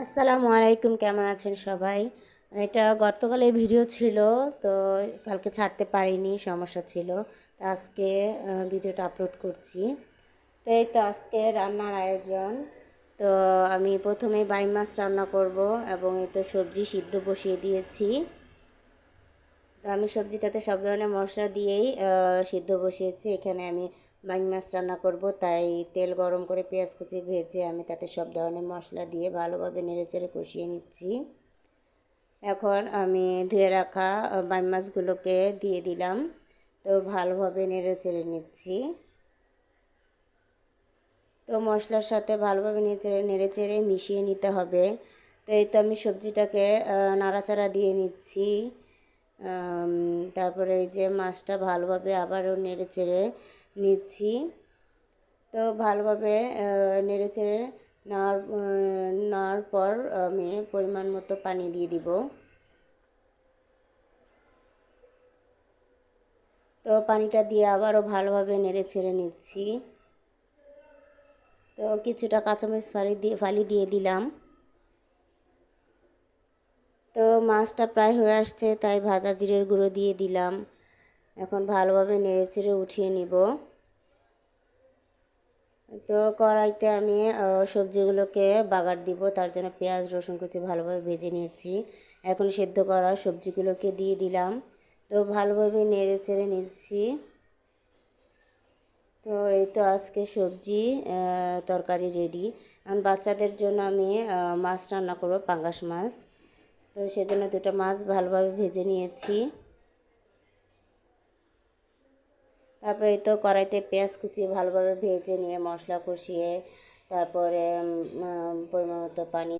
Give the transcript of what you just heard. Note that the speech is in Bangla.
আসসালামু আলাইকুম, কেমন আছেন সবাই? এটা গতকালের ভিডিও ছিল, তো কালকে ছাড়তে পারিনি, সমস্যা ছিল। তো আজকে ভিডিওটা আপলোড করছি। তো এই তো আজকে রান্নার আয়োজন। তো আমি প্রথমে বাইম মাছ রান্না করব এবং এই তো সবজি সিদ্ধ বসিয়ে দিয়েছি। তো আমি সবজিটাতে সব ধরনের মশলা দিয়েই সিদ্ধ বসিয়েছি। এখানে আমি বাইম মাছ রান্না করব, তাই তেল গরম করে পেঁয়াজ কুচি ভেজে আমি তাতে সব ধরনের মশলা দিয়ে ভালোভাবে নেড়েচেড়ে কষিয়ে নিচ্ছি। এখন আমি ধুয়ে রাখা বাইম মাছগুলোকে দিয়ে দিলাম। তো ভালোভাবে নেড়েচেড়ে নিচ্ছি। তো মশলার সাথে ভালোভাবে নেড়েচেড়ে মিশিয়ে নিতে হবে। তো এই তো আমি সবজিটাকে নাড়াচাড়া দিয়ে নিচ্ছি। তারপরে এই যে মাছটা ভালোভাবে আবারও নেড়েচেড়ে নিচ্ছি। তো ভালোভাবে নেড়েচেড়ে নেওয়ার পর আমি পরিমাণ মতো পানি দিয়ে দিব। তো পানিটা দিয়ে আবারও ভালোভাবে নেড়েচেড়ে নিচ্ছি। তো কিছুটা কাঁচামরিচ ফালি দিয়ে দিলাম। তো মাছটা প্রায় হয়ে আসছে, তাই ভাজা জিরের গুঁড়ো দিয়ে দিলাম। এখন ভালোভাবে নেড়েচেড়ে উঠিয়ে নিব। তো কড়াইতে আমি সবজিগুলোকে বাগার দিব, তার জন্য পেঁয়াজ রসুন কুচি ভালোভাবে ভেজে নিয়েছি। এখন সেদ্ধ করা সবজিগুলোকে দিয়ে দিলাম। তো ভালোভাবে নেড়েচেড়ে নিচ্ছি। তো এই তো আজকে সবজি তরকারি রেডি। এখন বাচ্চাদের জন্য আমি মাছ রান্না করব, পাঙ্গাস মাছ। তো সেজন্য দুটো মাছ ভালোভাবে ভেজে নিয়েছি। তারপরে এই তো কড়াইতে পেঁয়াজ কুচিয়ে ভালোভাবে ভেজে নিয়ে মশলা কষিয়ে তারপরে পরিমাণ মতো পানি